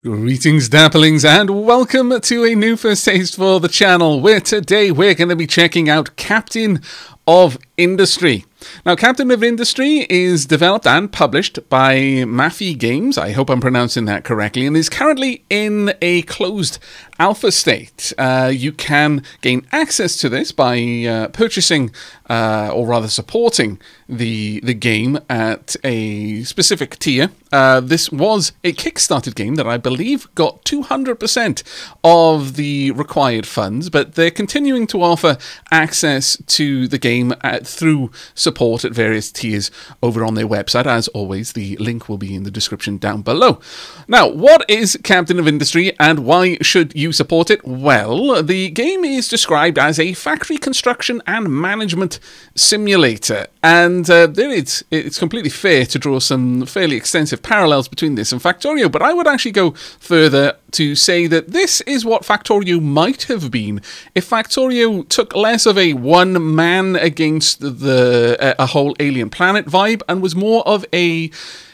Greetings, Dapplings, and welcome to a new first taste for the channel, where today we're going to be checking out Captain of Industry. Now, Captain of Industry is developed and published by MaFi Games, I hope I'm pronouncing that correctly, and is currently in a closed alpha state. You can gain access to this by purchasing, or rather supporting, the game at a specific tier. This was a Kickstarted game that I believe got 200% of the required funds, but they're continuing to offer access to the game through support at various tiers over on their website. As always, the link will be in the description down below. Now, what is Captain of Industry and why should you support it? Well, the game is described as a factory construction and management simulator, and it's completely fair to draw some fairly extensive parallels between this and Factorio, but I would actually go further to say that this is what Factorio might have been if Factorio took less of a one man against a whole alien planet vibe and was more of a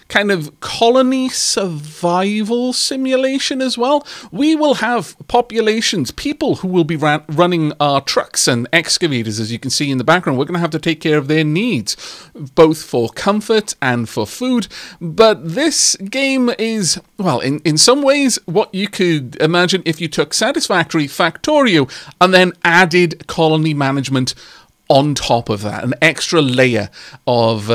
kind of colony survival simulation as well. We will have populations, people who will be running our trucks and excavators, as you can see in the background. We're going to have to take care of their needs, both for comfort and for food. But this game is, well, in some ways, what you could imagine if you took Satisfactory, Factorio, and then added colony management on top of that, an extra layer of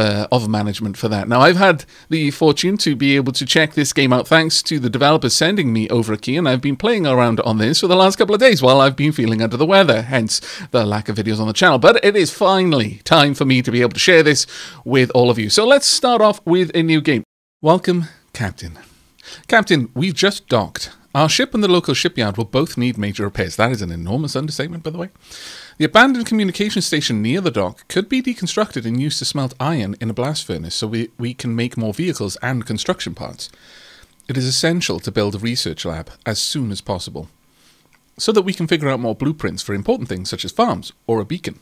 management for that. Now, I've had the fortune to be able to check this game out thanks to the developers sending me over a key, and I've been playing around on this for the last couple of days while I've been feeling under the weather, hence the lack of videos on the channel. But it is finally time for me to be able to share this with all of you. So let's start off with a new game. Welcome, Captain. Captain, we've just docked. Our ship and the local shipyard will both need major repairs. That is an enormous understatement, by the way. The abandoned communication station near the dock could be deconstructed and used to smelt iron in a blast furnace so we can make more vehicles and construction parts. It is essential to build a research lab as soon as possible, so that we can figure out more blueprints for important things such as farms or a beacon.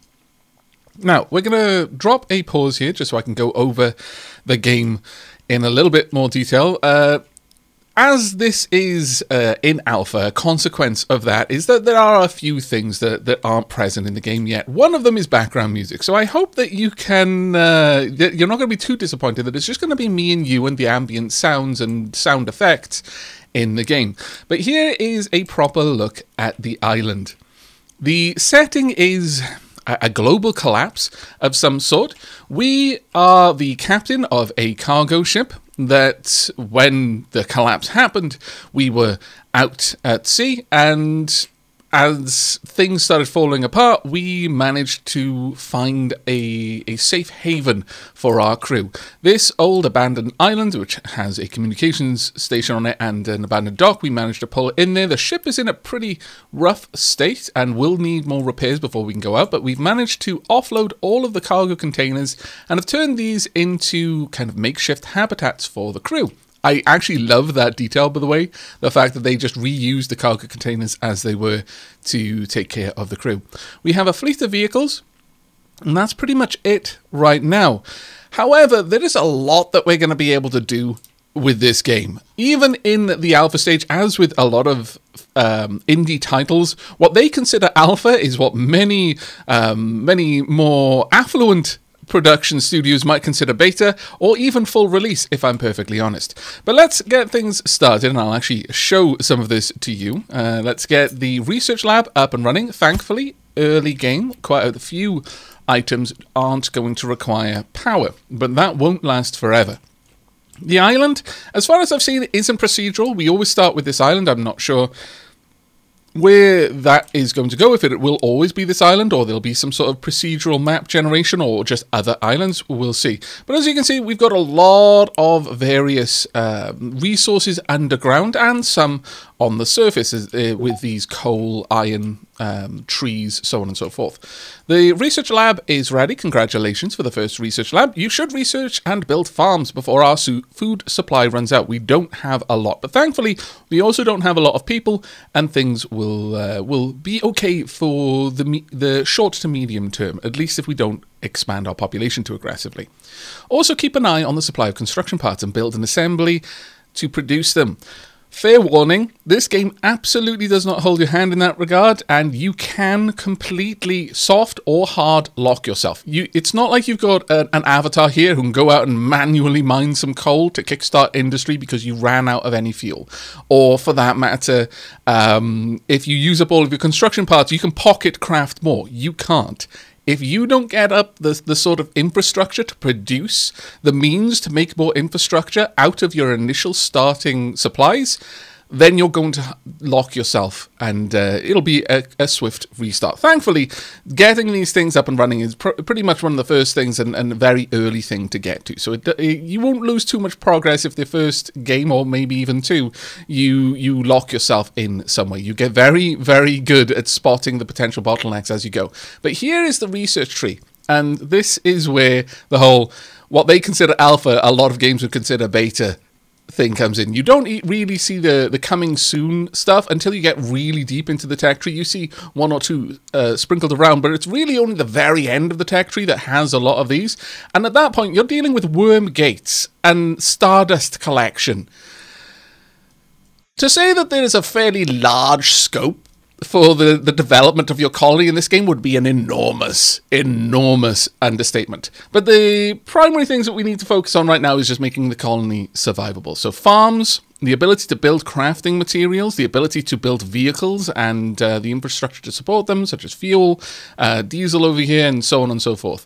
Now, we're going to drop a pause here just so I can go over the game in a little bit more detail. As this is in alpha, a consequence of that is that there are a few things that aren't present in the game yet. One of them is background music, so I hope that you can, that you're not going to be too disappointed that it's just going to be me and you and the ambient sounds and sound effects in the game. But here is a proper look at the island. The setting is a global collapse of some sort. We are the captain of a cargo ship that, when the collapse happened, we were out at sea, and as things started falling apart, we managed to find a safe haven for our crew. This old abandoned island, which has a communications station on it and an abandoned dock, we managed to pull it in there. The ship is in a pretty rough state and will need more repairs before we can go out, but we've managed to offload all of the cargo containers and have turned these into kind of makeshift habitats for the crew. I actually love that detail, by the way, the fact that they just reused the cargo containers as they were to take care of the crew. We have a fleet of vehicles, and that's pretty much it right now. However, there is a lot that we're going to be able to do with this game. Even in the alpha stage, as with a lot of indie titles, what they consider alpha is what many more affluent production studios might consider beta, or even full release, if I'm perfectly honest. But let's get things started, and I'll actually show some of this to you. Let's get the research lab up and running. Thankfully, early game, quite a few items aren't going to require power, but that won't last forever. The island, as far as I've seen, isn't procedural. We always start with this island. I'm not sure where that is going to go, if it will always be this island, or there'll be some sort of procedural map generation, or just other islands, we'll see. But as you can see, we've got a lot of various resources underground, and some on the surface with these coal, iron, trees, so on and so forth. The research lab is ready. Congratulations for the first research lab. You should research and build farms before our food supply runs out. We don't have a lot, but thankfully we also don't have a lot of people, and things will be okay for the short to medium term, at least if we don't expand our population too aggressively. Also keep an eye on the supply of construction parts and build an assembly to produce them. Fair warning, this game absolutely does not hold your hand in that regard, and you can completely soft or hard lock yourself. It's not like you've got an avatar here who can go out and manually mine some coal to kickstart industry because you ran out of any fuel. Or for that matter, if you use up all of your construction parts, you can pocket craft more. You can't. If you don't get up the sort of infrastructure to produce the means to make more infrastructure out of your initial starting supplies, then you're going to lock yourself, and it'll be a swift restart. Thankfully, getting these things up and running is pretty much one of the first things and a very early thing to get to. So you won't lose too much progress if the first game, or maybe even two, you lock yourself in some way. You get very, very good at spotting the potential bottlenecks as you go. But here is the research tree, and this is where the whole, what they consider alpha, a lot of games would consider beta thing comes in. You don't really see the coming soon stuff until you get really deep into the tech tree. You see one or two sprinkled around, but it's really only the very end of the tech tree that has a lot of these. And at that point, you're dealing with worm gates and stardust collection. To say that there is a fairly large scope for the development of your colony in this game would be an enormous understatement. But the primary things that we need to focus on right now is just making the colony survivable. So farms, the ability to build crafting materials, the ability to build vehicles and the infrastructure to support them, such as fuel, diesel over here, and so on and so forth.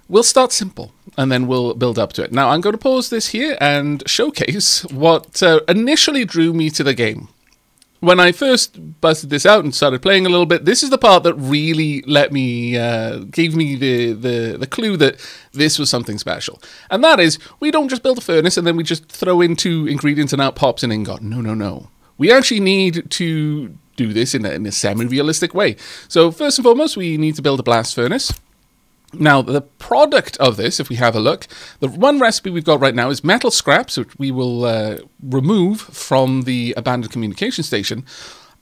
We'll start simple, and then we'll build up to it. Now, I'm going to pause this here and showcase what initially drew me to the game. When I first busted this out and started playing a little bit, this is the part that really gave me the clue that this was something special. And that is, we don't just build a furnace and then we just throw in 2 ingredients and out pops an ingot. No. We actually need to do this in a semi-realistic way. So first and foremost, we need to build a blast furnace. Now, the product of this, if we have a look, the one recipe we've got right now is metal scraps, which we will remove from the abandoned communication station,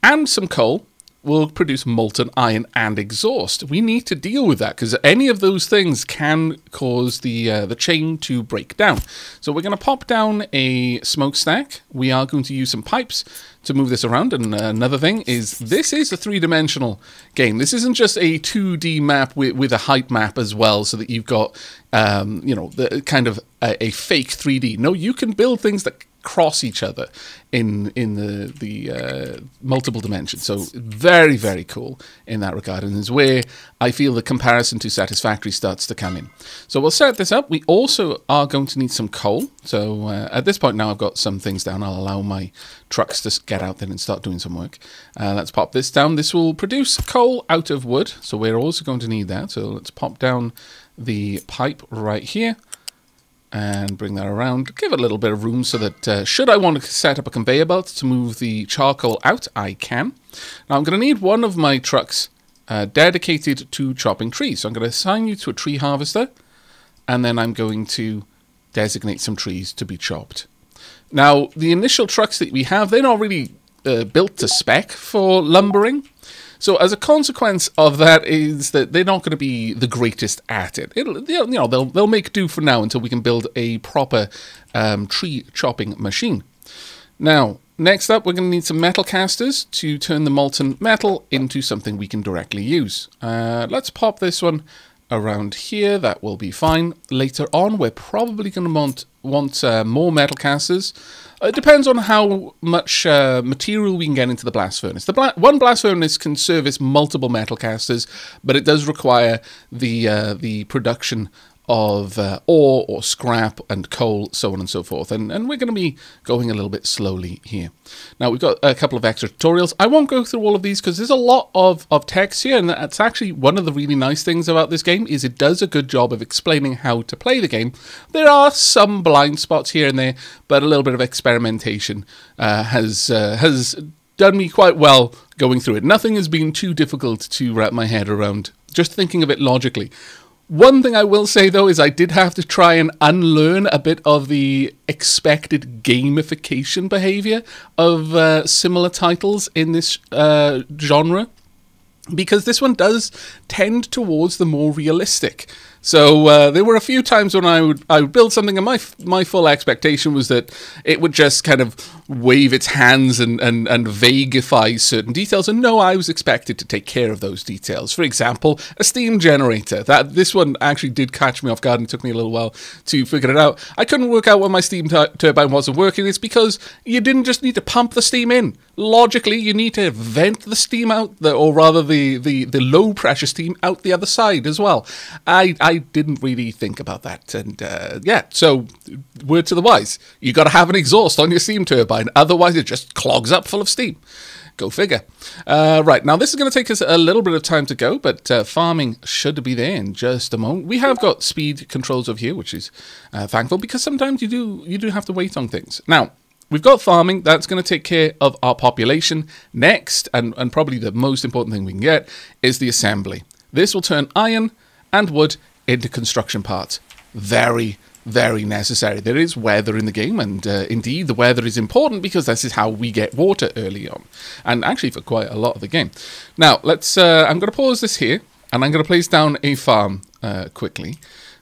and some coal will produce molten iron and exhaust. We need to deal with that, because any of those things can cause the chain to break down. So we're going to pop down a smokestack. We are going to use some pipes to move this around. And another thing is, this is a 3-dimensional game. This isn't just a 2D map with a height map as well, so that you've got, the kind of a fake 3D. No, you can build things that cross each other in the multiple dimensions. So very, very cool in that regard, and is where I feel the comparison to Satisfactory starts to come in. So we'll set this up. We also are going to need some coal. So at this point now I've got some things down. I'll allow my trucks to get out there and start doing some work. Let's pop this down. This will produce coal out of wood, so we're also going to need that. So let's pop down the pipe right here and bring that around. Give it a little bit of room so that should I want to set up a conveyor belt to move the charcoal out, I can. Now I'm going to need one of my trucks dedicated to chopping trees. So I'm going to assign you to a tree harvester, and then I'm going to designate some trees to be chopped. Now, the initial trucks that we have, they're not really built to spec for lumbering. So as a consequence of that is that they're not going to be the greatest at it. They'll make do for now until we can build a proper tree chopping machine. Now, next up, we're going to need some metal casters to turn the molten metal into something we can directly use. Let's pop this one around here. That will be fine. Later on, we're probably going to want more metal casters. It depends on how much material we can get into the blast furnace. One blast furnace can service multiple metal casters, but it does require the production of ore or scrap and coal, so on and so forth. And we're going to be going a little bit slowly here. Now, we've got a couple of extra tutorials. I won't go through all of these because there's a lot of text here, and that's actually one of the really nice things about this game is it does a good job of explaining how to play the game. There are some blind spots here and there, but a little bit of experimentation has done me quite well going through it. Nothing has been too difficult to wrap my head around, just thinking of it logically. One thing I will say, though, is I did have to try and unlearn a bit of the expected gamification behavior of similar titles in this genre. because this one does tend towards the more realistic. So there were a few times when I would build something, and my full expectation was that it would just kind of wave its hands and vaguify certain details. And no, I was expected to take care of those details. For example, a steam generator. This one actually did catch me off guard, and it took me a little while to figure it out. I couldn't work out why my steam turbine wasn't working. It's because you didn't just need to pump the steam in. Logically, you need to vent the steam out, or rather the low pressure steam out the other side as well. I didn't really think about that, and so word to the wise, you got to have an exhaust on your steam turbine, otherwise it just clogs up full of steam. Go figure. Right, now this is going to take us a little bit of time to go, but farming should be there in just a moment. We have got speed controls over here, which is thankful, because sometimes you do have to wait on things. Now, we've got farming. That's going to take care of our population. Next, and probably the most important thing we can get, is the assembly. This will turn iron and wood into construction parts. Very, very necessary. There is weather in the game, and indeed the weather is important because this is how we get water early on, and actually for quite a lot of the game. Now, let's. I'm going to pause this here, and I'm going to place down a farm quickly.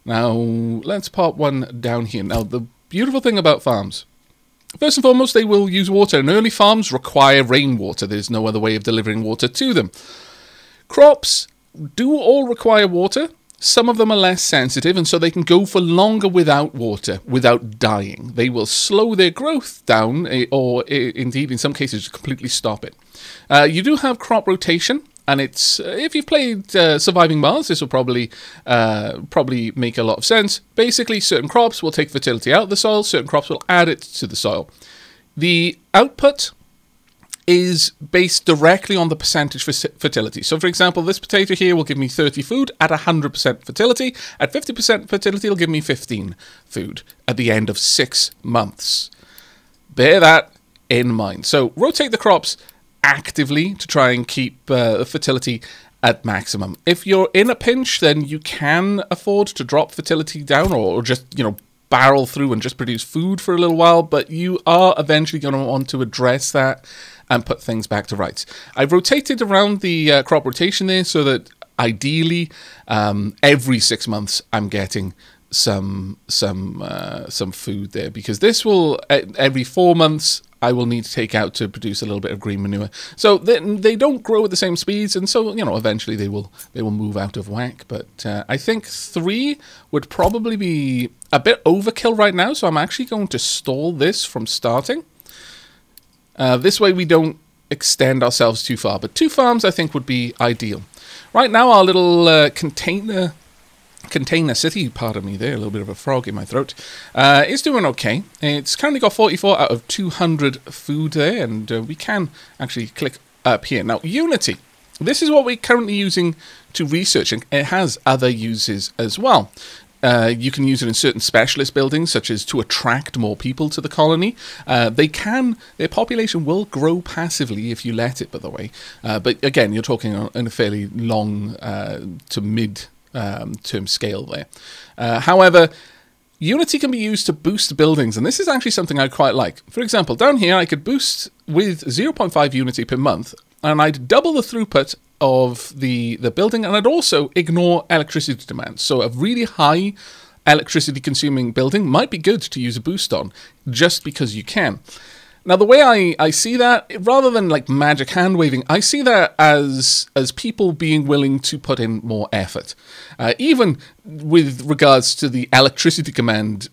Now, let's pop one down here. Now, the beautiful thing about farms, first and foremost, they will use water, and early farms require rainwater. There's no other way of delivering water to them. Crops do all require water. Some of them are less sensitive, and so they can go for longer without water, without dying. They will slow their growth down, or indeed, in some cases, completely stop it. You do have crop rotation, and it's if you've played Surviving Mars, this will probably make a lot of sense. Basically, certain crops will take fertility out of the soil, certain crops will add it to the soil. The output is based directly on the percentage fertility. So, for example, this potato here will give me 30 food at 100% fertility. At 50% fertility, it'll give me 15 food at the end of 6 months. Bear that in mind. So, rotate the crops actively to try and keep fertility at maximum. If you're in a pinch, then you can afford to drop fertility down, or just, barrel through and just produce food for a little while, but you are eventually going to want to address that and put things back to rights. I've rotated around the crop rotation there so that ideally every 6 months I'm getting some food there, because this will every 4 months I will need to take out to produce a little bit of green manure. So they don't grow at the same speeds, and so eventually they will move out of whack. But I think 3 would probably be a bit overkill right now, so I'm actually going to stall this from starting. This way we don't extend ourselves too far, but 2 farms I think would be ideal. Right now our little container city, pardon me there, a little bit of a frog in my throat, is doing okay. It's currently got 44 out of 200 food there, and we can actually click up here. Now, Unity. This is what we're currently using to research, and it has other uses as well. You can use it in certain specialist buildings, such as to attract more people to the colony. Their population will grow passively if you let it, by the way. But again, you're talking on a fairly long to mid term scale there. However, Unity can be used to boost buildings, and this is actually something I quite like. For example, down here I could boost with 0.5 Unity per month, and I'd double the throughput of the building, and I'd also ignore electricity demand. So a really high electricity consuming building might be good to use a boost on, just because you can. Now, the way I see that, rather than like magic hand waving, I see that as people being willing to put in more effort. Even with regards to the electricity demand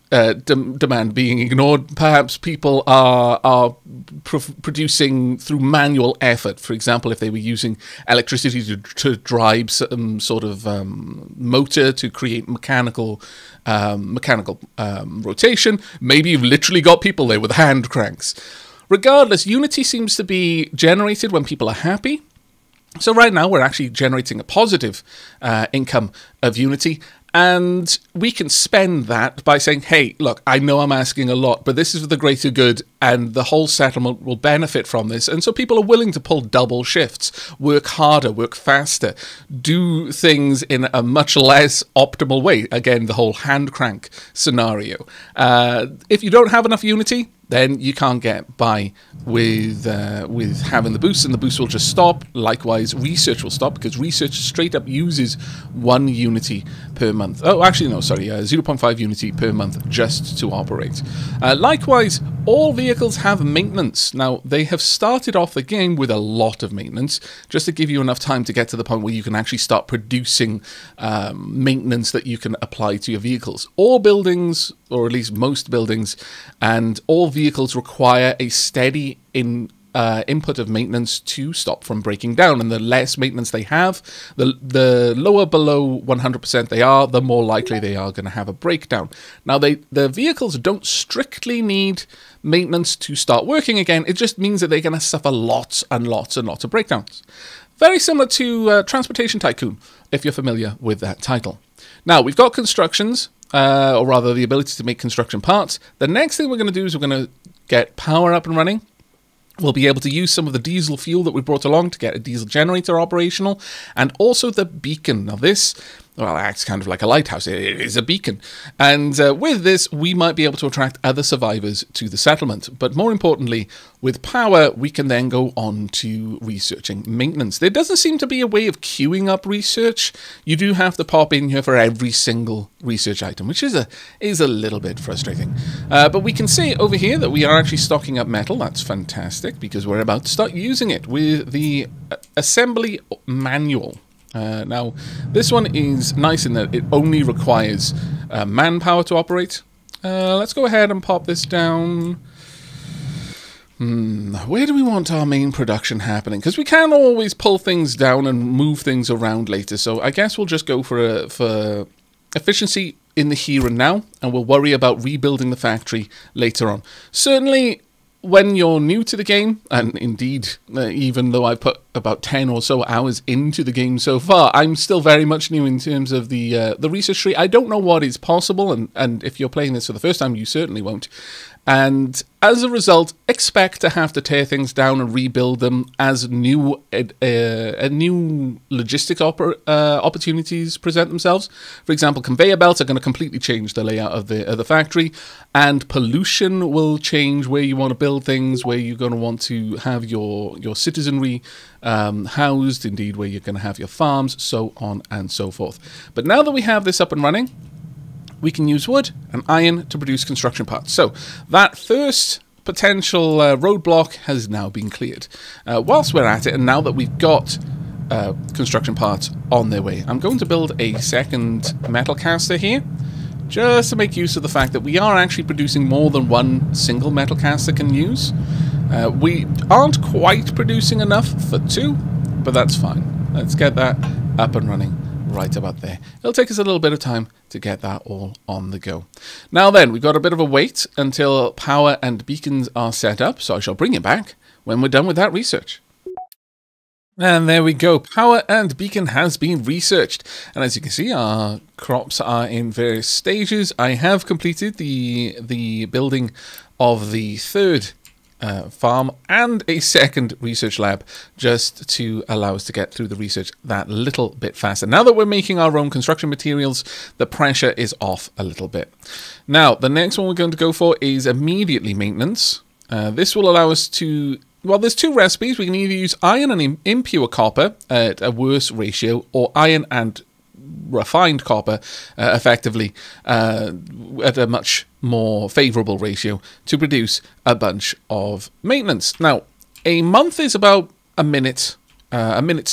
being ignored, perhaps people are producing through manual effort. For example, if they were using electricity to drive some sort of motor to create mechanical rotation, maybe you've literally got people there with hand cranks. Regardless, Unity seems to be generated when people are happy. So right now we're actually generating a positive income of Unity, and we can spend that by saying, hey, look, I know I'm asking a lot, but this is for the greater good, and the whole settlement will benefit from this. And so people are willing to pull double shifts, work harder, work faster, do things in a much less optimal way. Again, the whole hand crank scenario. If you don't have enough Unity, then you can't get by with having the boost, and the boost will just stop. Likewise, research will stop, because research straight up uses 1 unity per month. Oh, actually, no, sorry, 0.5 unity per month just to operate. Likewise, all vehicles have maintenance. Now, they have started off the game with a lot of maintenance, just to give you enough time to get to the point where you can actually start producing maintenance that you can apply to your vehicles. All buildings, or at least most buildings, and all vehicles require a steady input of maintenance to stop from breaking down. And the less maintenance they have, the lower below 100% they are, the more likely they are going to have a breakdown. Now, the vehicles don't strictly need maintenance to start working again. It just means that they're going to suffer lots and lots and lots of breakdowns. Very similar to Transportation Tycoon, if you're familiar with that title. Now, we've got constructions, or rather the ability to make construction parts. The next thing we're going to do is we're going to get power up and running. We'll be able to use some of the diesel fuel that we brought along to get a diesel generator operational, and also the beacon. Now this, well, acts kind of like a lighthouse. It is a beacon. And with this, we might be able to attract other survivors to the settlement. But more importantly, with power, we can then go on to researching maintenance. There doesn't seem to be a way of queuing up research. You do have to pop in here for every single research item, which is a little bit frustrating. But we can see over here that we are actually stocking up metal. That's fantastic, because we're about to start using it with the assembly manual. Now, this one is nice in that it only requires manpower to operate. Let's go ahead and pop this down. Where do we want our main production happening? Because we can always pull things down and move things around later. So I guess we'll just go for efficiency in the here and now, and we'll worry about rebuilding the factory later on. Certainly, when you're new to the game, and indeed, even though I've put about 10 or so hours into the game so far, I'm still very much new in terms of the research tree. I don't know what is possible, and if you're playing this for the first time, you certainly won't. And as a result, expect to have to tear things down and rebuild them as new logistics opportunities present themselves. For example, conveyor belts are going to completely change the layout of the factory, and pollution will change where you want to build things, where you're going to want to have your citizenry housed, indeed where you're going to have your farms, so on and so forth. But now that we have this up and running, we can use wood and iron to produce construction parts. So that first potential roadblock has now been cleared. Whilst we're at it, and now that we've got construction parts on their way, I'm going to build a second metal caster here, just to make use of the fact that we are actually producing more than one single metal caster can use. We aren't quite producing enough for 2, but that's fine. Let's get that up and running right about there. It'll take us a little bit of time to get that all on the go. Now then, we've got a bit of a wait until power and beacons are set up, so I shall bring you back when we're done with that research. And there we go. Power and beacon has been researched. And as you can see, our crops are in various stages. I have completed the building of the third farm and a second research lab, just to allow us to get through the research that little bit faster. Now that we're making our own construction materials, the pressure is off a little bit. Now, the next one we're going to go for is immediately maintenance. This will allow us to, well, there's 2 recipes. We can either use iron and impure copper at a worse ratio, or iron and refined copper effectively at a much more favorable ratio to produce a bunch of maintenance. Now, a month is about a minute's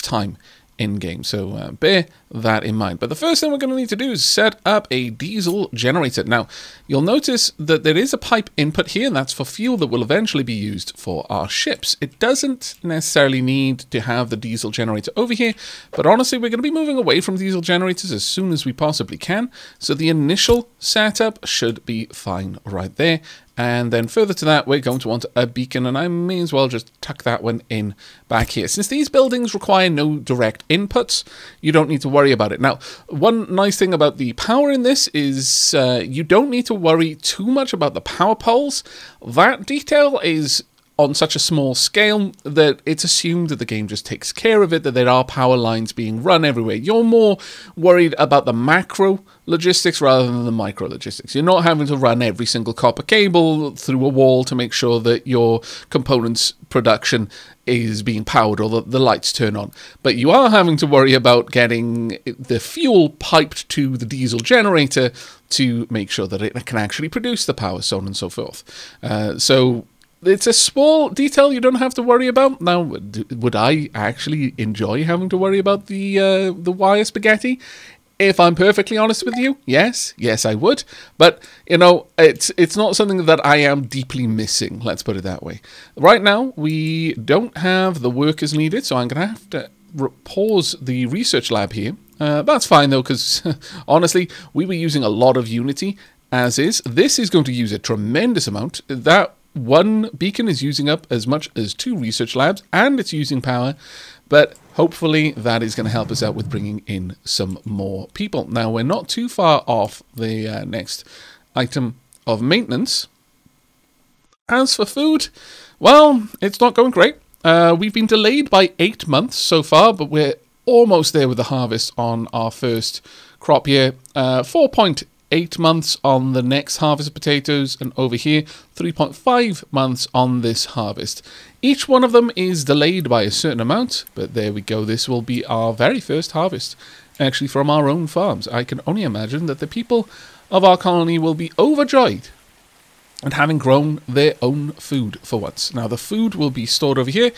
time in game, so bear that in mind. But the first thing we're going to need to do is set up a diesel generator. Now, you'll notice that there is a pipe input here, and that's for fuel that will eventually be used for our ships. It doesn't necessarily need to have the diesel generator over here, but honestly, we're going to be moving away from diesel generators as soon as we possibly can, so the initial setup should be fine right there. And then further to that, we're going to want a beacon, and I may as well just tuck that one in back here. Since these buildings require no direct inputs, you don't need to worry about it. Now, one nice thing about the power in this is you don't need to worry too much about the power poles. That detail is on such a small scale that it's assumed that the game just takes care of it, that there are power lines being run everywhere. You're more worried about the macro logistics rather than the micro logistics. You're not having to run every single copper cable through a wall to make sure that your components production is being powered or the lights turn on. But you are having to worry about getting the fuel piped to the diesel generator to make sure that it can actually produce the power, so on and so forth. So it's a small detail you don't have to worry about. Now, would I actually enjoy having to worry about the wire spaghetti? If I'm perfectly honest with you, yes, I would. But, you know, it's not something that I am deeply missing, let's put it that way. Right now, we don't have the workers needed, so I'm going to have to pause the research lab here. That's fine, though, because, honestly, we were using a lot of Unity as is. This is going to use a tremendous amount. That one beacon is using up as much as 2 research labs, and it's using power. But hopefully that is going to help us out with bringing in some more people. Now, we're not too far off the next item of maintenance. As for food, well, it's not going great. We've been delayed by 8 months so far, but we're almost there with the harvest on our first crop year. 4.8 months on the next harvest of potatoes, and over here 3.5 months on this harvest. Each one of them is delayed by a certain amount, but there we go. This will be our very first harvest, actually, from our own farms. I can only imagine that the people of our colony will be overjoyed at having grown their own food for once. Now, the food will be stored over here.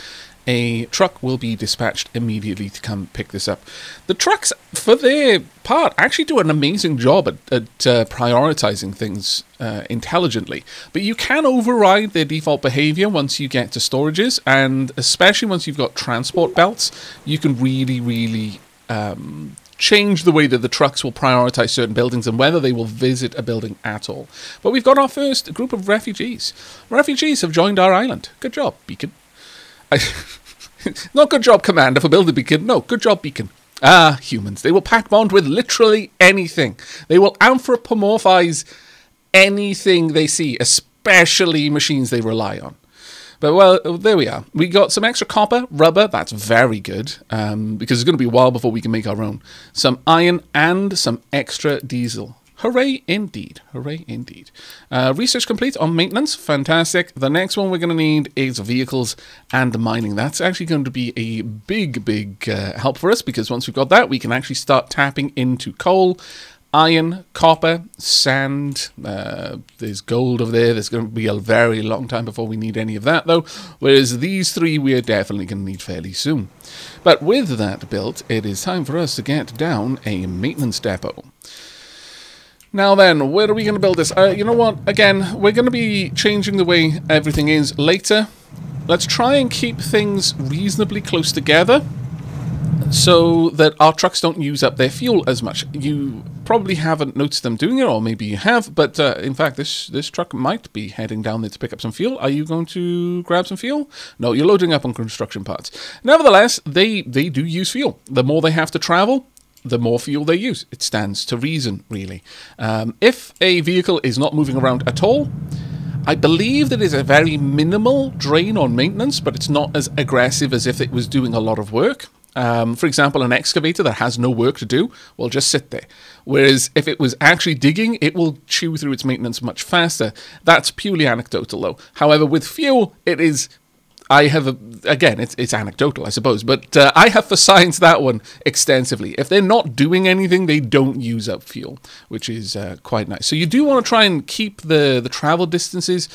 A truck will be dispatched immediately to come pick this up. The trucks, for their part, actually do an amazing job at prioritizing things intelligently. But you can override their default behavior once you get to storages, and especially once you've got transport belts, you can really change the way that the trucks will prioritize certain buildings and whether they will visit a building at all. But we've got our first group of refugees. Refugees have joined our island. Good job, Beacon. Not good job, Commander, for building Beacon. No, good job, Beacon. Ah, humans. They will pack bond with literally anything. They will anthropomorphize anything they see, especially machines they rely on. But, well, there we are. We got some extra copper, rubber. That's very good, because it's going to be a while before we can make our own. Some iron and some extra diesel. Hooray indeed. Hooray indeed. Research complete on maintenance. Fantastic. The next one we're going to need is vehicles and mining. That's actually going to be a big help for us, because once we've got that, we can actually start tapping into coal, iron, copper, sand. There's gold over there. There's going to be a very long time before we need any of that, though. Whereas these 3 we're definitely going to need fairly soon. But with that built, it is time for us to get down a maintenance depot. Now then, where are we going to build this? You know what? Again, we're going to be changing the way everything is later. Let's try and keep things reasonably close together so that our trucks don't use up their fuel as much. You probably haven't noticed them doing it, or maybe you have, but in fact, this truck might be heading down there to pick up some fuel. Are you going to grab some fuel? No, you're loading up on construction parts. Nevertheless, they do use fuel. The more they have to travel, the more fuel they use. It stands to reason, really. If a vehicle is not moving around at all, I believe that is a very minimal drain on maintenance, but it's not as aggressive as if it was doing a lot of work. For example, an excavator that has no work to do will just sit there. Whereas if it was actually digging, it will chew through its maintenance much faster. That's purely anecdotal, though. However, with fuel, it is... again, it's anecdotal, I suppose, but I have for science that one extensively. If they're not doing anything, they don't use up fuel, which is quite nice. So you do want to try and keep the travel distances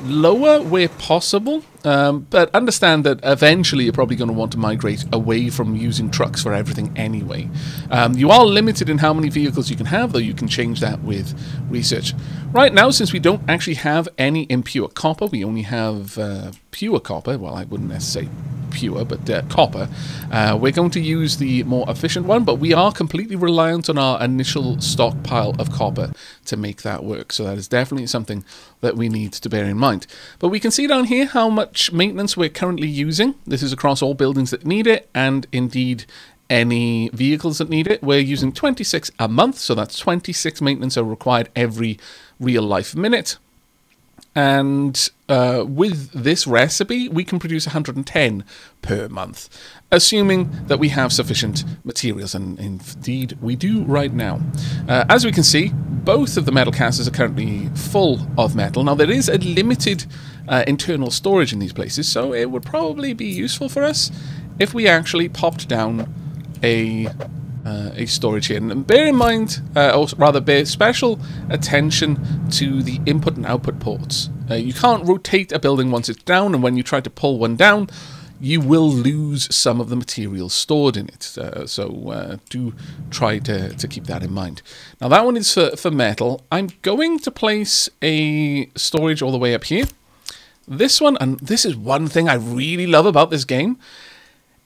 lower where possible, but understand that eventually you're probably going to want to migrate away from using trucks for everything anyway. You are limited in how many vehicles you can have, though you can change that with research. Right now, since we don't actually have any impure copper, we only have pure copper. Well, I wouldn't necessarily say pure, but copper. We're going to use the more efficient one, but we are completely reliant on our initial stockpile of copper to make that work. So that is definitely something that we need to bear in mind. But we can see down here how much maintenance we're currently using. This is across all buildings that need it, and indeed any vehicles that need it. We're using 26 a month, so that's 26 maintenance are required every real life minute. And with this recipe, we can produce 110 per month, assuming that we have sufficient materials, and indeed we do right now. As we can see, both of the metal casters are currently full of metal. Now, there is a limited internal storage in these places, so it would probably be useful for us if we actually popped down a storage here. And bear in mind, or rather bear special attention to the input and output ports. You can't rotate a building once it's down, and when you try to pull one down, you will lose some of the materials stored in it. So do try to keep that in mind. Now that one is for metal. I'm going to place a storage all the way up here. This one, and this is one thing I really love about this game,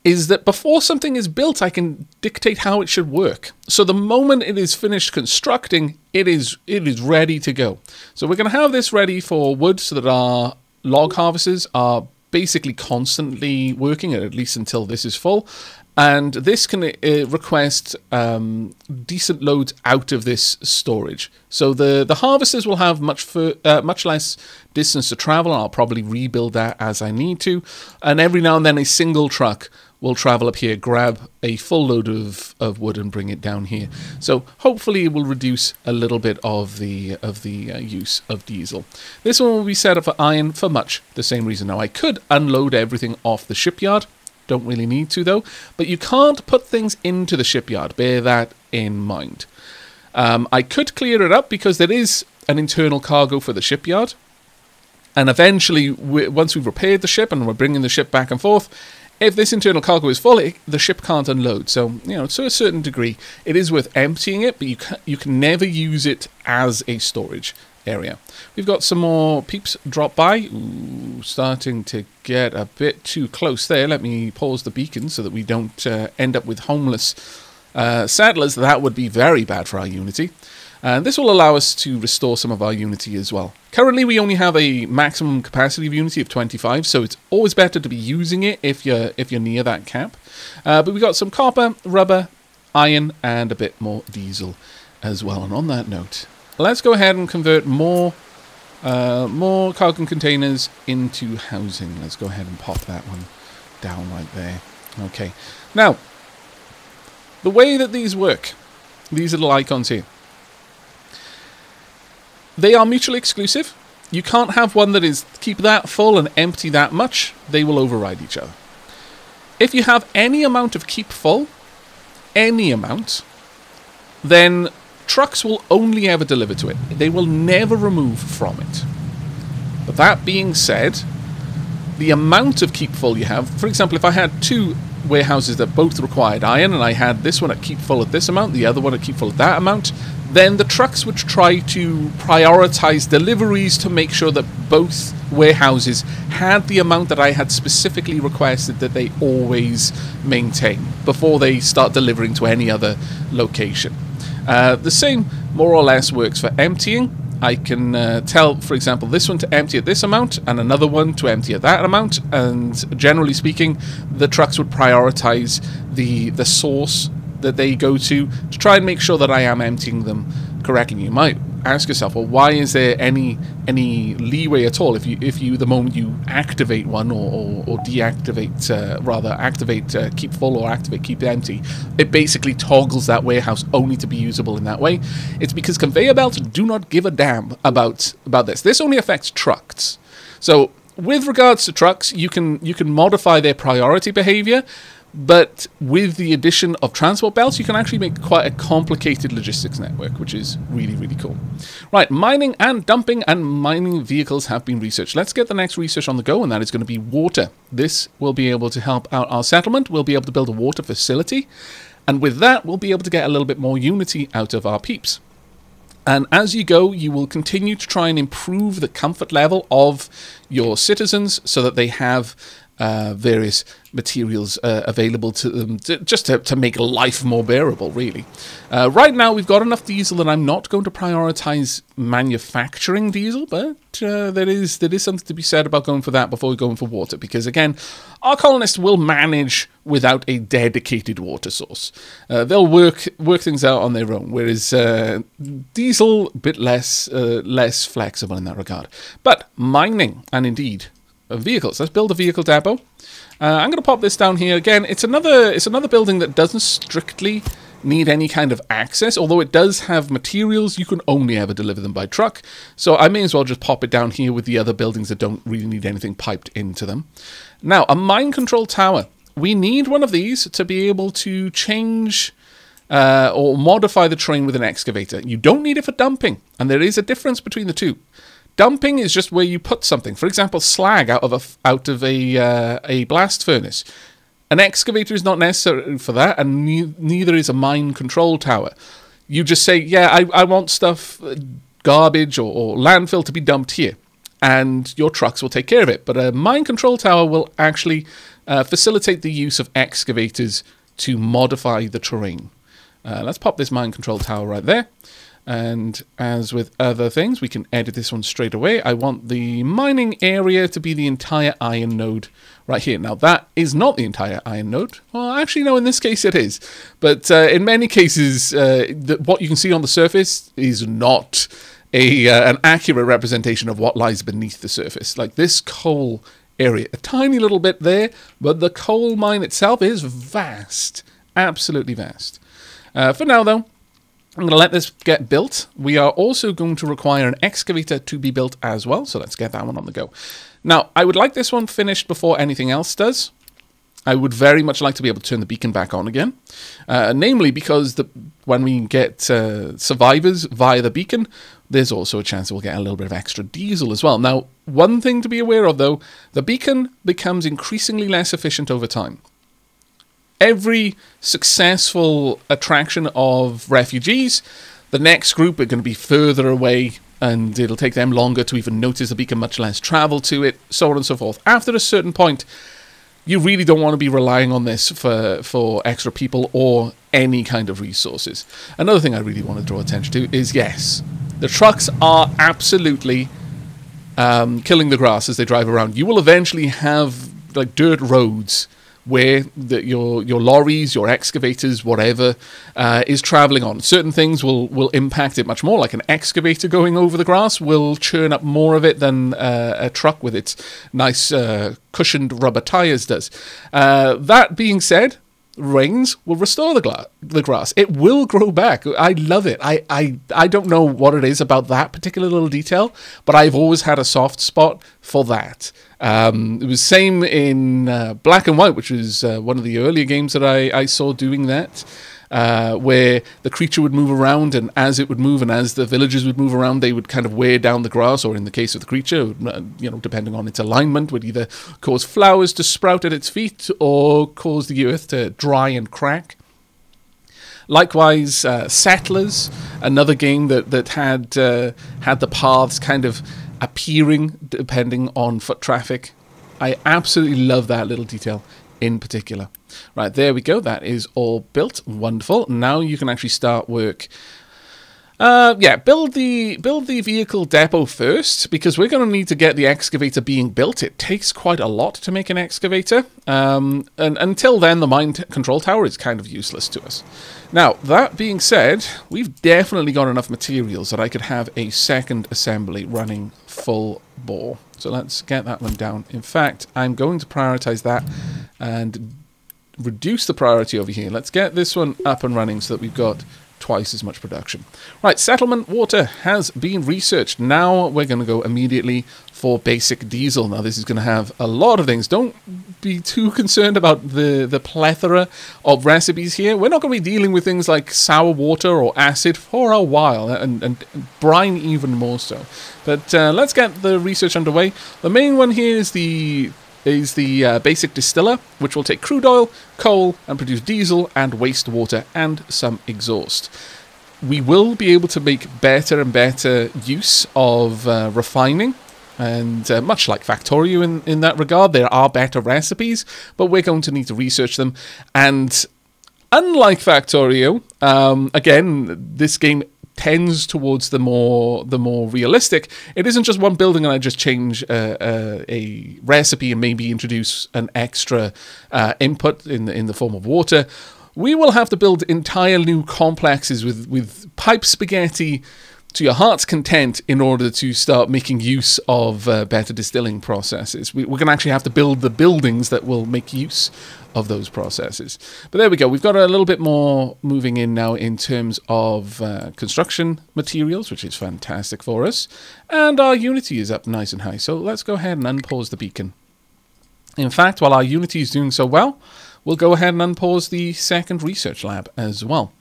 is that before something is built, I can dictate how it should work. So the moment it is finished constructing, it is ready to go. So we're going to have this ready for wood so that our log harvesters are basically constantly working, at least until this is full. And this can request decent loads out of this storage. So the harvesters will have much less distance to travel, and I'll probably rebuild that as I need to. And every now and then a single truck will travel up here, grab a full load of wood and bring it down here. So hopefully it will reduce a little bit of the use of diesel. This one will be set up for iron for much the same reason. Now I could unload everything off the shipyard. Don't really need to though, but you can't put things into the shipyard. Bear that in mind. I could clear it up because there is an internal cargo for the shipyard, and eventually, once we've repaired the ship and we're bringing the ship back and forth, if this internal cargo is full, the ship can't unload. So, you know, to a certain degree, it is worth emptying it, but you can never use it as a storage area. We've got some more peeps drop by. Ooh, starting to get a bit too close there. Let me pause the beacon so that we don't end up with homeless settlers. That would be very bad for our Unity. And this will allow us to restore some of our Unity as well. Currently, we only have a maximum capacity of Unity of 25, so it's always better to be using it if you're near that cap. But we've got some copper, rubber, iron, and a bit more diesel as well. And on that note, let's go ahead and convert more cargo containers into housing. Let's go ahead and pop that one down right there. Okay. Now, the way that these work, these little icons here, they are mutually exclusive. You can't have one that is keep that full and empty that much. They will override each other. If you have any amount of keep full, any amount, then trucks will only ever deliver to it. They will never remove from it. But that being said, the amount of keep full you have, for example, if I had two warehouses that both required iron and I had this one at keep full at this amount, the other one at keep full at that amount, then the trucks would try to prioritize deliveries to make sure that both warehouses had the amount that I had specifically requested that they always maintain before they start delivering to any other location. The same more or less works for emptying. I can tell, for example, this one to empty at this amount and another one to empty at that amount, and generally speaking, the trucks would prioritize the source that they go to try and make sure that I am emptying them correctly. You might ask yourself, well, why is there any leeway at all if you the moment you activate one or deactivate rather activate keep full or activate keep empty, it basically toggles that warehouse only to be usable in that way? It's because conveyor belts do not give a damn about this. This only affects trucks. So with regards to trucks, you can modify their priority behavior. But with the addition of transport belts, you can actually make quite a complicated logistics network, which is really, really cool. Right, mining and dumping and mining vehicles have been researched. Let's get the next research on the go, and that is going to be water. This will be able to help out our settlement. We'll be able to build a water facility. And with that, we'll be able to get a little bit more Unity out of our peeps. And as you go, you will continue to try and improve the comfort level of your citizens so that they have various materials available to them just to make life more bearable, really. Right now, we've got enough diesel that I'm not going to prioritize manufacturing diesel, but there is something to be said about going for that before going for water, because, again, our colonists will manage without a dedicated water source. They'll work things out on their own, whereas diesel, a bit less flexible in that regard. But mining, and indeed vehicles. Let's build a vehicle depot. I'm going to pop this down here. Again, it's another building that doesn't strictly need any kind of access, although it does have materials. You can only ever deliver them by truck. So I may as well just pop it down here with the other buildings that don't really need anything piped into them. Now, a mine control tower. We need one of these to be able to change or modify the terrain with an excavator. You don't need it for dumping, and there is a difference between the two. Dumping is just where you put something. For example, slag out of a blast furnace. An excavator is not necessary for that, and neither is a mine control tower. You just say, yeah, I want stuff, garbage or landfill to be dumped here, and your trucks will take care of it. But a mine control tower will actually facilitate the use of excavators to modify the terrain. Let's pop this mine control tower right there. And as with other things, we can edit this one straight away. I want the mining area to be the entire iron node right here. Now, that is not the entire iron node. Well, actually, no, in this case it is. But in many cases, what you can see on the surface is not an accurate representation of what lies beneath the surface. Like this coal area, a tiny little bit there, but the coal mine itself is vast. Absolutely vast. For now, though, I'm going to let this get built. We are also going to require an excavator to be built as well, so let's get that one on the go. Now, I would like this one finished before anything else does. I would very much like to be able to turn the beacon back on again, namely because when we get survivors via the beacon, there's also a chance that we'll get a little bit of extra diesel as well. Now, one thing to be aware of, though, the beacon becomes increasingly less efficient over time. Every successful attraction of refugees, the next group are going to be further away, and it'll take them longer to even notice the beacon, much less travel to it, so on and so forth. After a certain point, you really don't want to be relying on this for extra people or any kind of resources. Another thing I really want to draw attention to is, yes, the trucks are absolutely killing the grass as they drive around. You will eventually have like dirt roads where your lorries, your excavators, whatever, is traveling on. Certain things will impact it much more, like an excavator going over the grass will churn up more of it than a truck with its nice cushioned rubber tires does. That being said, rains will restore the grass. It will grow back. I love it. I don't know what it is about that particular little detail, but I've always had a soft spot for that. It was same in Black and White, which was one of the earlier games that I saw doing that, where the creature would move around, and as it would move and as the villagers would move around, they would kind of wear down the grass, or in the case of the creature, depending on its alignment, would either cause flowers to sprout at its feet or cause the earth to dry and crack. Likewise, Settlers, another game that had the paths kind of appearing depending on foot traffic. I absolutely love that little detail in particular. Right, there we go. That is all built. Wonderful. Now you can actually start work. Build the vehicle depot first, because we're going to need to get the excavator being built. It takes quite a lot to make an excavator, and until then, the mine control tower is kind of useless to us. Now, that being said, we've definitely got enough materials that I could have a second assembly running full bore. So let's get that one down. In fact, I'm going to prioritize that and reduce the priority over here. Let's get this one up and running so that we've got twice as much production. Right, settlement water has been researched. Now we're going to go immediately for basic diesel. Now this is going to have a lot of things. Don't be too concerned about the plethora of recipes here. We're not going to be dealing with things like sour water or acid for a while, and brine even more so. But let's get the research underway. The main one here is the basic distiller, which will take crude oil, coal, and produce diesel and wastewater and some exhaust. We will be able to make better and better use of refining And much like Factorio in that regard, there are better recipes, but we're going to need to research them. And unlike Factorio, again, this game tends towards the more realistic. It isn't just one building and I just change a recipe and maybe introduce an extra input in the form of water. We will have to build entire new complexes with pipe spaghetti to your heart's content in order to start making use of better distilling processes. We're going to actually have to build the buildings that will make use of those processes. But there we go. We've got a little bit more moving in now in terms of construction materials, which is fantastic for us. And our Unity is up nice and high. So let's go ahead and unpause the beacon. In fact, while our Unity is doing so well, we'll go ahead and unpause the second research lab as well.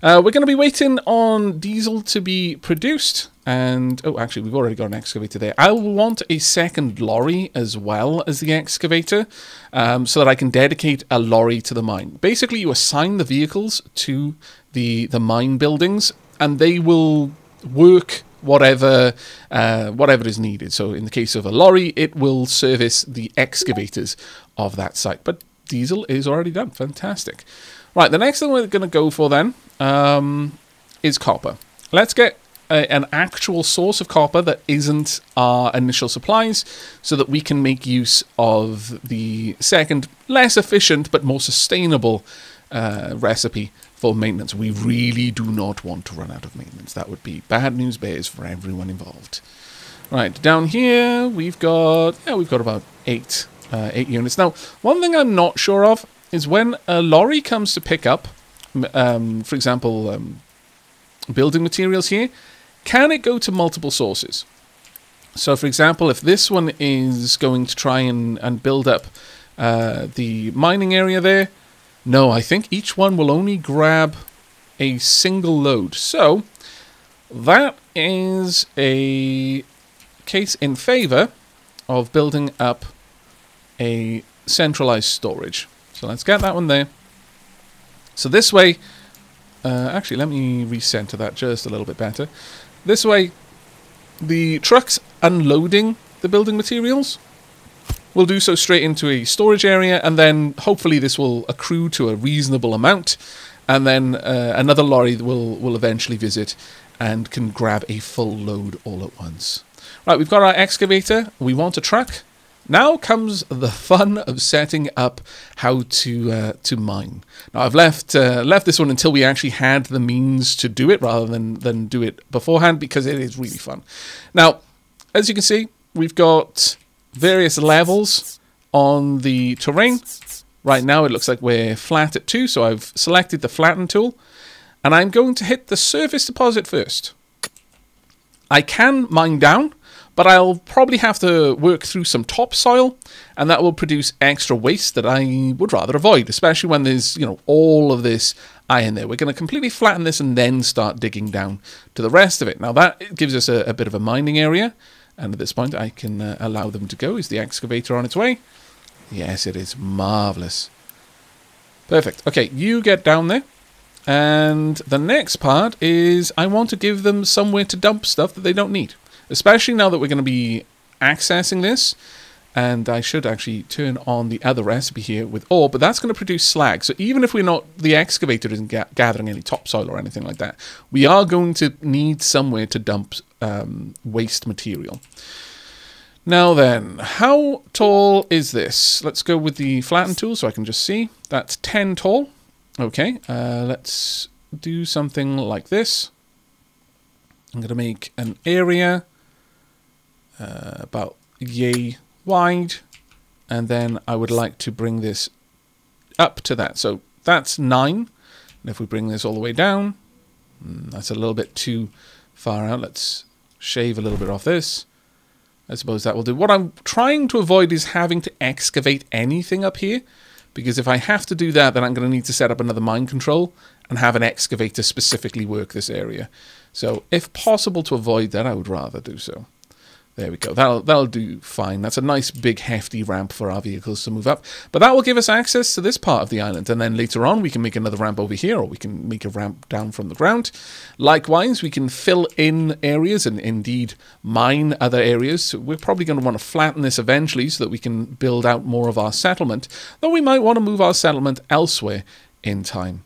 We're going to be waiting on diesel to be produced. And, oh, actually, we've already got an excavator there. I will want a second lorry as well as the excavator so that I can dedicate a lorry to the mine. Basically, you assign the vehicles to the mine buildings, and they will work whatever is needed. So in the case of a lorry, it will service the excavators of that site. But diesel is already done. Fantastic. Right, the next thing we're going to go for then is copper. Let's get an actual source of copper that isn't our initial supplies so that we can make use of the second, less efficient but more sustainable recipe for maintenance. We really do not want to run out of maintenance. That would be bad news bears for everyone involved. Right, down here we've got about 8 units. Now, one thing I'm not sure of is when a lorry comes to pick up, for example, building materials here, can it go to multiple sources? So, for example, if this one is going to try and build up the mining area there, no, I think each one will only grab a single load. So, that is a case in favor of building up a centralized storage. So let's get that one there. So this way, actually let me recenter that just a little bit better. This way, the trucks unloading the building materials will do so straight into a storage area, and then hopefully this will accrue to a reasonable amount, and then another lorry will eventually visit and can grab a full load all at once. Right, we've got our excavator. We want a truck. Now comes the fun of setting up how to mine. Now I've left this one until we actually had the means to do it rather than do it beforehand, because it is really fun. Now, as you can see, we've got various levels on the terrain. Right now it looks like we're flat at 2, so I've selected the flatten tool, and I'm going to hit the surface deposit first. I can mine down, but I'll probably have to work through some topsoil, and that will produce extra waste that I would rather avoid, especially when there's, all of this iron there. We're going to completely flatten this and then start digging down to the rest of it. Now that gives us a bit of a mining area, and at this point I can allow them to go. Is the excavator on its way? Yes, it is. Marvellous. Perfect. Okay, you get down there. And the next part is I want to give them somewhere to dump stuff that they don't need. Especially now that we're going to be accessing this. And I should actually turn on the other recipe here with ore, but that's going to produce slag. So even if the excavator isn't gathering any topsoil or anything like that, we are going to need somewhere to dump waste material. Now then, how tall is this? Let's go with the flatten tool so I can just see. That's 10 tall. Okay, let's do something like this. I'm going to make an area about yay wide, and then I would like to bring this up to that. So that's 9, and if we bring this all the way down, that's a little bit too far out. Let's shave a little bit off this. I suppose that will do. What I'm trying to avoid is having to excavate anything up here, because if I have to do that, then I'm going to need to set up another mine control and have an excavator specifically work this area. So if possible to avoid that, I would rather do so. There we go. That'll do fine. That's a nice big hefty ramp for our vehicles to move up. But that will give us access to this part of the island. And then later on we can make another ramp over here, or we can make a ramp down from the ground. Likewise, we can fill in areas and indeed mine other areas. So we're probably going to want to flatten this eventually so that we can build out more of our settlement. Though we might want to move our settlement elsewhere in time.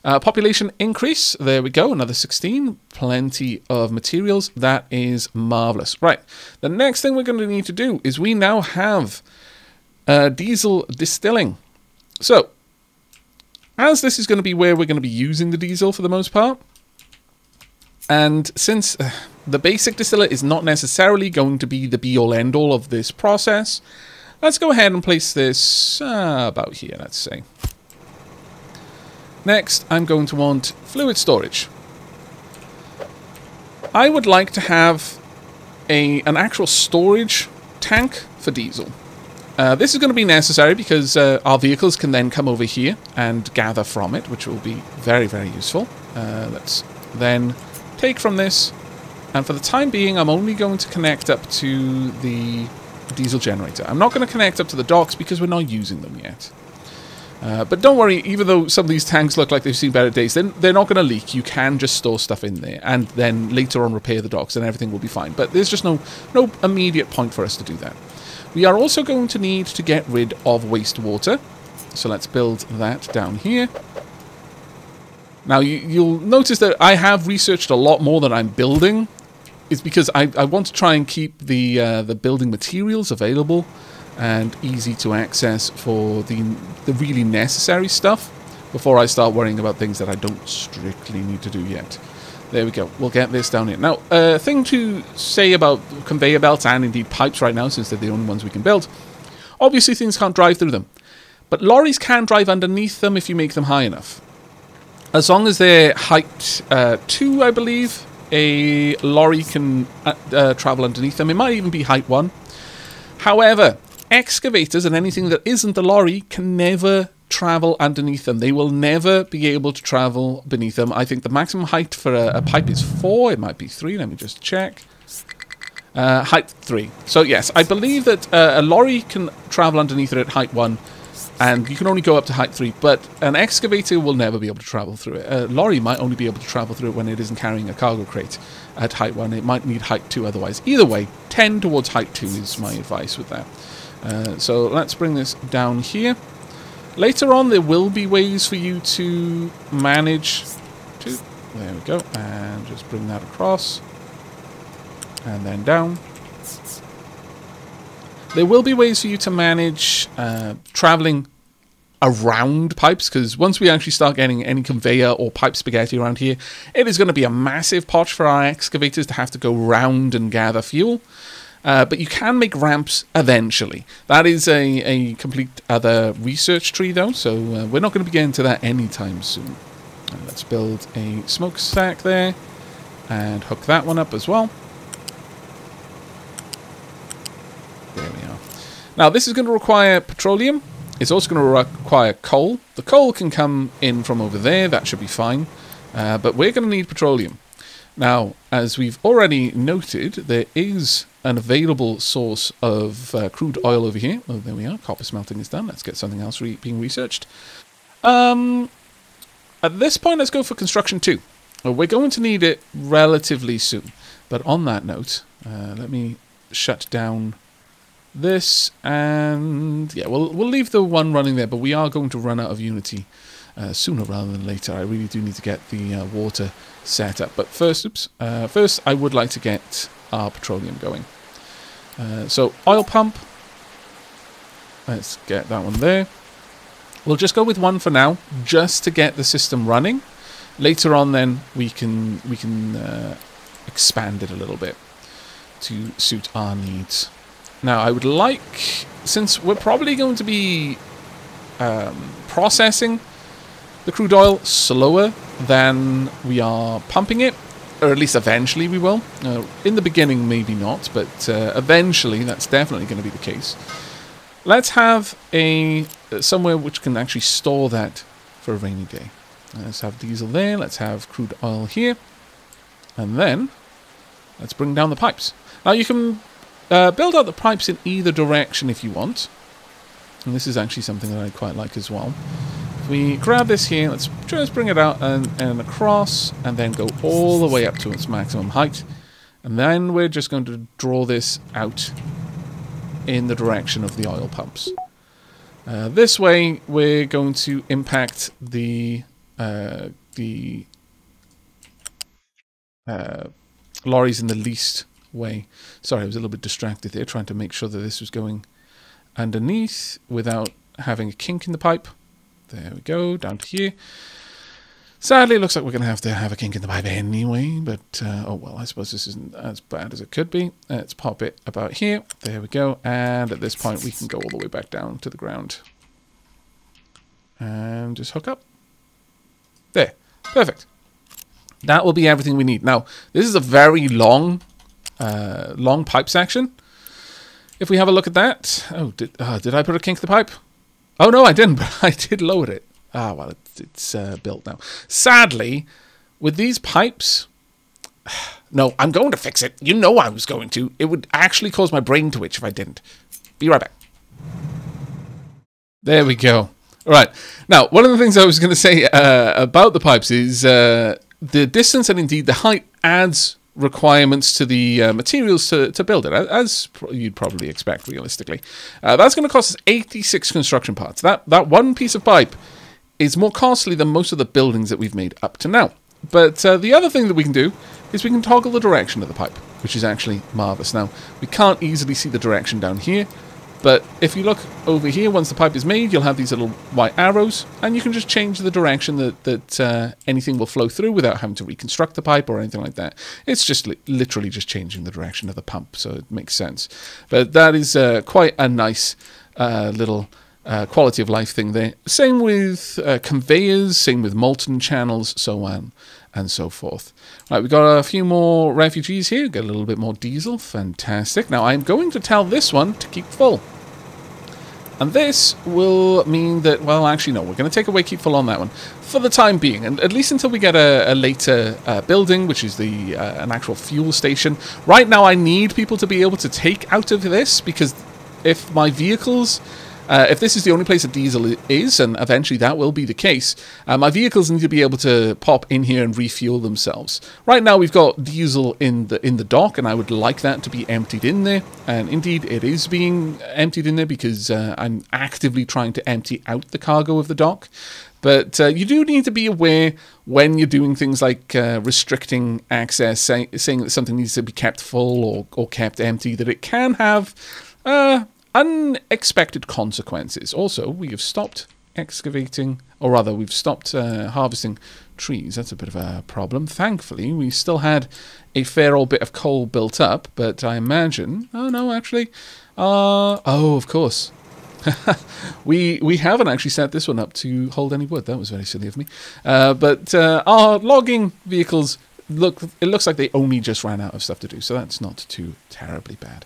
Population increase, there we go, another 16, plenty of materials, that is marvellous. Right, the next thing we're going to need to do is we now have diesel distilling. So, as this is going to be where we're going to be using the diesel for the most part, and since the basic distiller is not necessarily going to be the be-all end-all of this process, let's go ahead and place this about here, let's say. Next, I'm going to want fluid storage. I would like to have an actual storage tank for diesel. This is going to be necessary because our vehicles can then come over here and gather from it, which will be very, very useful. Let's then take from this, and for the time being, I'm only going to connect up to the diesel generator. I'm not going to connect up to the docks because we're not using them yet. But don't worry, even though some of these tanks look like they've seen better days, they're not going to leak. You can just store stuff in there and then later on repair the docks and everything will be fine. But there's just no immediate point for us to do that. We are also going to need to get rid of wastewater. So let's build that down here. Now you'll notice that I have researched a lot more than I'm building. It's because I want to try and keep the building materials available and easy to access for the really necessary stuff before I start worrying about things that I don't strictly need to do yet. There we go. We'll get this down here. Now, a thing to say about conveyor belts and indeed pipes right now, since they're the only ones we can build. Obviously, things can't drive through them. But lorries can drive underneath them if you make them high enough. As long as they're height 2, I believe, a lorry can travel underneath them. It might even be height 1. However, excavators and anything that isn't a lorry can never travel underneath them. They will never be able to travel beneath them. I think the maximum height for a pipe is 4. It might be 3. Let me just check. Height 3. So yes, I believe that a lorry can travel underneath it at height 1, and you can only go up to height 3, but an excavator will never be able to travel through it. A lorry might only be able to travel through it when it isn't carrying a cargo crate at height 1. It might need height 2 otherwise. Either way, tend towards height 2 is my advice with that. So let's bring this down here. Later on, there will be ways for you to manage to... There we go. And just bring that across. And then down. There will be ways for you to manage traveling around pipes, because once we actually start getting any conveyor or pipe spaghetti around here, it is going to be a massive potch for our excavators to have to go round and gather fuel. But you can make ramps eventually. That is a complete other research tree, though, so we're not going to be getting to that anytime soon. Let's build a smokestack there, and hook that one up as well. There we are. Now, this is going to require petroleum. It's also going to require coal. The coal can come in from over there. That should be fine. But we're going to need petroleum. Now, as we've already noted, there is an available source of crude oil over here. Oh, there we are. Copper smelting is done. Let's get something else being researched. At this point, let's go for construction 2. We're going to need it relatively soon. But on that note, let me shut down this, and yeah, we'll leave the one running there, but we are going to run out of Unity sooner rather than later. I really do need to get the water set up. But first, first I would like to get our petroleum going. So oil pump. Let's get that one there. We'll just go with one for now, just to get the system running. Later on, then we can expand it a little bit to suit our needs. Now, I would like, since we're probably going to be processing the crude oil slower than we are pumping it, or at least eventually we will. In the beginning, maybe not, but eventually that's definitely going to be the case. Let's have somewhere which can actually store that for a rainy day. Let's have diesel there, let's have crude oil here, and then let's bring down the pipes. Now you can build out the pipes in either direction if you want. And this is actually something that I quite like as well. If we grab this here, let's just bring it out and across, and then go all the way up to its maximum height. And then we're just going to draw this out in the direction of the oil pumps. This way, we're going to impact the lorries in the least way. Sorry, I was a little bit distracted there, trying to make sure that this was going underneath without having a kink in the pipe. There we go, down to here. Sadly, it looks like we're going to have a kink in the pipe anyway, but, oh well, I suppose this isn't as bad as it could be. Let's pop it about here. There we go, and at this point, we can go all the way back down to the ground. And just hook up. There, perfect. That will be everything we need. Now, this is a very long pipe section. If we have a look at that, oh, did I put a kink in the pipe? Oh no, I didn't, but I did load it. Ah, well, it's built now. Sadly, with these pipes... No, I'm going to fix it. You know I was going to. It would actually cause my brain to itch if I didn't. Be right back. There we go. All right. Now, one of the things I was going to say about the pipes is the distance and indeed the height adds requirements to the materials to build it, as you'd probably expect realistically. That's going to cost us 86 construction parts. That one piece of pipe is more costly than most of the buildings that we've made up to now. But the other thing that we can do is we can toggle the direction of the pipe, which is actually marvelous. Now, we can't easily see the direction down here, but if you look over here, once the pipe is made, you'll have these little white arrows, and you can just change the direction that anything will flow through without having to reconstruct the pipe or anything like that. It's just literally just changing the direction of the pump, so it makes sense. But that is quite a nice little quality of life thing there. Same with conveyors, same with molten channels, so on and so forth. Right, we've got a few more refugees here. Get a little bit more diesel. Fantastic. Now, I'm going to tell this one to keep full. And this will mean that, well, actually, no, we're going to take away keep full on that one for the time being, and at least until we get a later building, which is the an actual fuel station. Right now, I need people to be able to take out of this, because if my vehicles... if this is the only place that diesel is, and eventually that will be the case, my vehicles need to be able to pop in here and refuel themselves. Right now we've got diesel in the dock, and I would like that to be emptied in there. And indeed it is being emptied in there because I'm actively trying to empty out the cargo of the dock. But you do need to be aware when you're doing things like restricting access, saying that something needs to be kept full or kept empty, that it can have... unexpected consequences. Also, we have stopped excavating, or rather, we've stopped harvesting trees. That's a bit of a problem. Thankfully, we still had a fair old bit of coal built up, but I imagine... Oh, no, actually... oh, of course. we haven't actually set this one up to hold any wood. That was very silly of me. But our logging vehicles, it looks like they only just ran out of stuff to do, so that's not too terribly bad.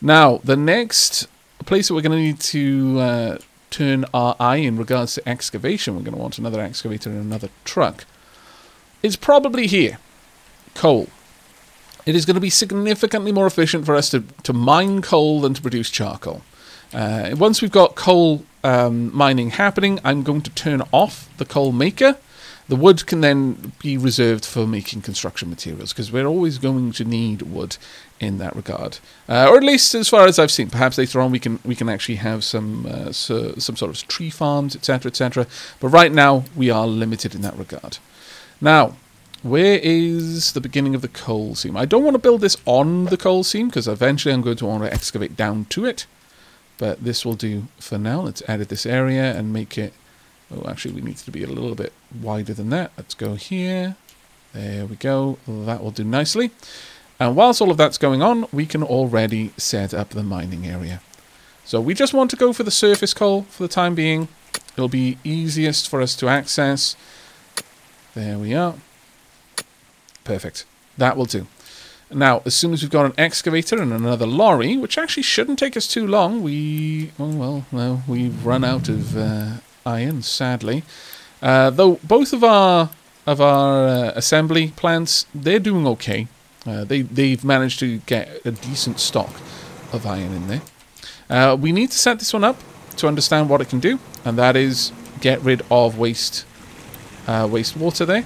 Now, the next place that we're going to need to turn our eye in regards to excavation, we're going to want another excavator and another truck, is probably here. Coal. It is going to be significantly more efficient for us to mine coal than to produce charcoal. Once we've got coal mining happening, I'm going to turn off the coal maker. The wood can then be reserved for making construction materials, because we're always going to need wood in that regard, or at least as far as I've seen. Perhaps later on we can actually have some sort of tree farms, etc., etc. But right now we are limited in that regard. Now, where is the beginning of the coal seam? I don't want to build this on the coal seam, because eventually I'm going to want to excavate down to it. But this will do for now. Let's edit this area and make it... Oh, actually, we need to be a little bit wider than that. Let's go here. There we go. That will do nicely. And whilst all of that's going on, we can already set up the mining area. So we just want to go for the surface coal for the time being. It'll be easiest for us to access. There we are. Perfect. That will do. Now, as soon as we've got an excavator and another lorry, which actually shouldn't take us too long, we've run out of iron, sadly. Though both of our assembly plants, they're doing okay. They've managed to get a decent stock of iron in there. We need to set this one up to understand what it can do, and that is get rid of wastewater there.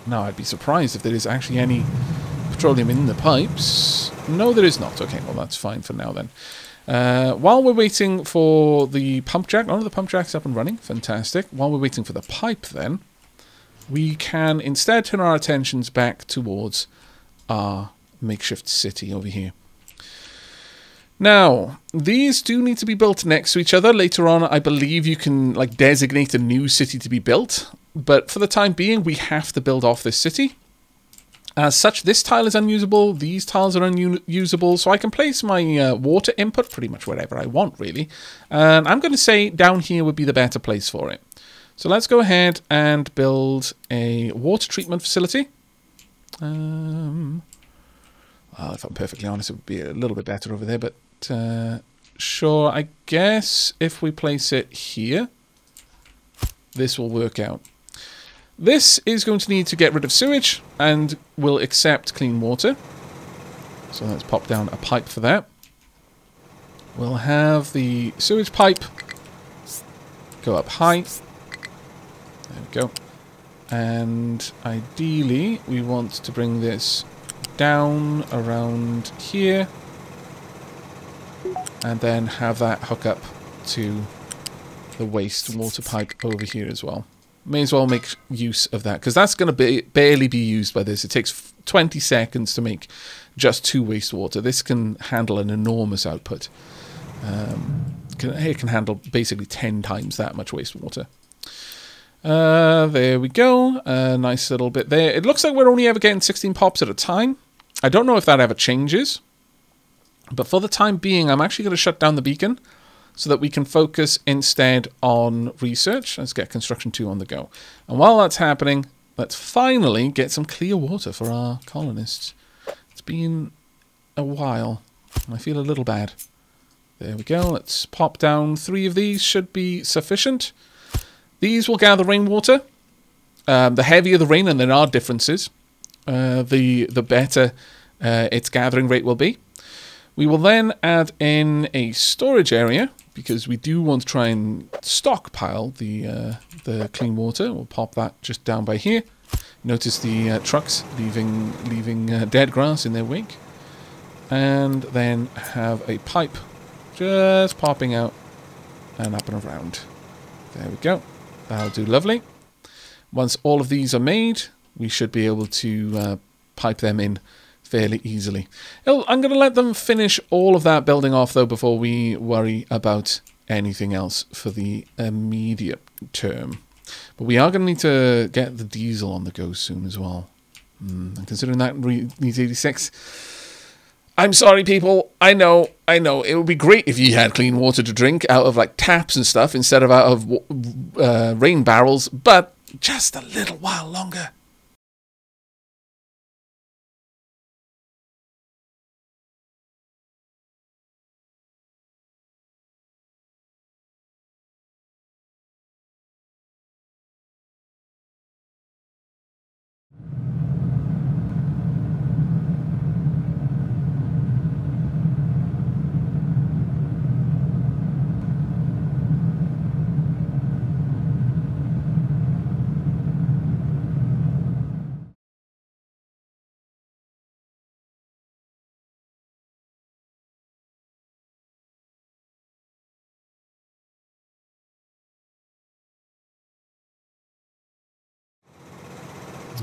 Now, I'd be surprised if there is actually any petroleum in the pipes. No, there is not. Okay, well, that's fine for now then. While we're waiting for the pump jack, the pump jack's up and running. Fantastic. While we're waiting for the pipe then, we can instead turn our attentions back towards our makeshift city over here. Now, these do need to be built next to each other. Later on, I believe you can like designate a new city to be built. But for the time being, we have to build off this city. As such, this tile is unusable. These tiles are unusable. So I can place my water input pretty much wherever I want, really. And I'm going to say down here would be the better place for it. So let's go ahead and build a water treatment facility. Well, if I'm perfectly honest, it would be a little bit better over there. But sure, I guess if we place it here, this will work out. This is going to need to get rid of sewage and will accept clean water. So let's pop down a pipe for that. We'll have the sewage pipe go up high. There we go. And ideally, we want to bring this down around here. And then have that hook up to the wastewater pipe over here as well. May as well make use of that, because that's going to barely be used by this. It takes 20 seconds to make just 2 wastewater. This can handle an enormous output. It can handle basically 10 times that much wastewater. There we go. A nice little bit there. It looks like we're only ever getting 16 pops at a time. I don't know if that ever changes. But for the time being, I'm actually going to shut down the beacon so that we can focus instead on research. Let's get construction 2 on the go. And while that's happening, let's finally get some clear water for our colonists. It's been a while. I feel a little bad. There we go. Let's pop down 3 of these. Should be sufficient. These will gather rainwater. The heavier the rain, and there are differences, the better its gathering rate will be. We will then add in a storage area, because we do want to try and stockpile the clean water. We'll pop that just down by here. Notice the trucks leaving dead grass in their wake. And then have a pipe just popping out and up and around. There we go. That'll do lovely. Once all of these are made, we should be able to pipe them in fairly easily. I'm going to let them finish all of that building off, though, before we worry about anything else for the immediate term. But we are going to need to get the diesel on the go soon as well. And considering that needs 86... I'm sorry, people. I know. It would be great if you had clean water to drink out of, like, taps and stuff instead of out of rain barrels, but just a little while longer.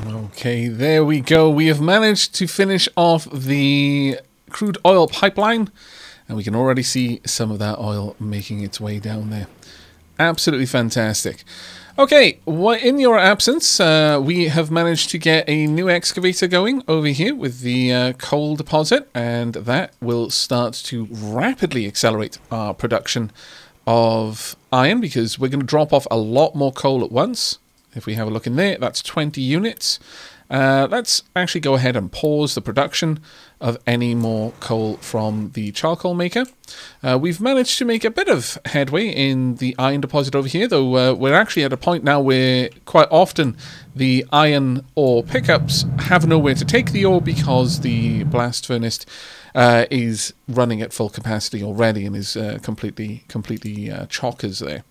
Okay, there we go. We have managed to finish off the crude oil pipeline, and we can already see some of that oil making its way down there. Absolutely fantastic. Okay, in your absence, we have managed to get a new excavator going over here with the coal deposit, and that will start to rapidly accelerate our production of iron, because we're going to drop off a lot more coal at once. If we have a look in there, that's 20 units. Let's actually go ahead and pause the production of any more coal from the charcoal maker. We've managed to make a bit of headway in the iron deposit over here, though we're actually at a point now where quite often the iron ore pickups have nowhere to take the ore because the blast furnace is running at full capacity already and is completely chockers there.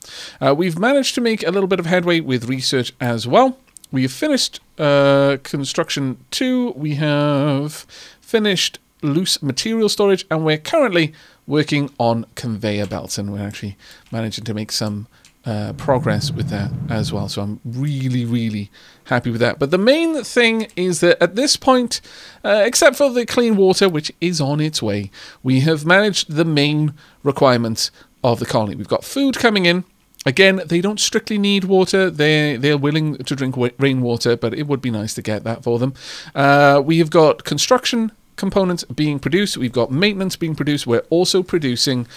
We've managed to make a little bit of headway with research as well. We have finished construction 2. We have finished loose material storage, and we're currently working on conveyor belts, and we're actually managing to make some progress with that as well. So I'm really happy with that. But the main thing is that at this point, except for the clean water, which is on its way, we have managed the main requirements of the colony. We've got food coming in. Again, they don't strictly need water. They're willing to drink rainwater, but it would be nice to get that for them. We have got construction components being produced. We've got maintenance being produced. We're also producing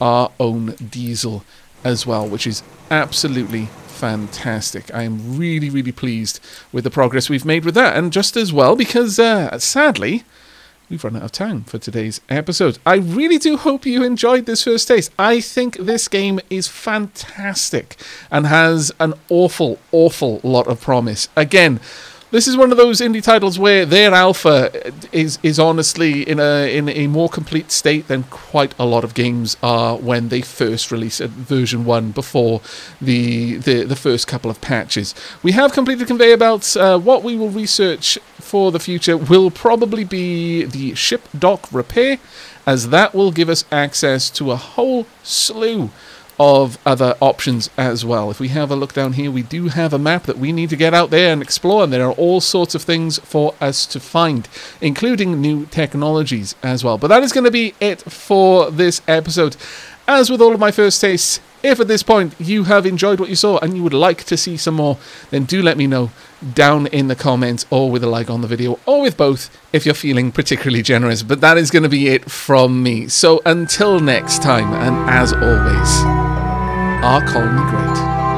our own diesel as well, which is absolutely fantastic. I am really pleased with the progress we've made with that. And just as well, because sadly, we've run out of time for today's episode. I really do hope you enjoyed this first taste. I think this game is fantastic and has an awful lot of promise. Again, this is one of those indie titles where their alpha is honestly in a more complete state than quite a lot of games are when they first release at version 1 before the first couple of patches. We have completed conveyor belts. What we will research for the future will probably be the ship dock repair, as that will give us access to a whole slew of other options as well. If we have a look down here, we do have a map that we need to get out there and explore, and there are all sorts of things for us to find, including new technologies as well. But that is going to be it for this episode. As with all of my first tastes, if at this point you have enjoyed what you saw and you would like to see some more, then do let me know down in the comments, or with a like on the video, or with both if you're feeling particularly generous. But that is going to be it from me. So until next time, and as always, our colony great.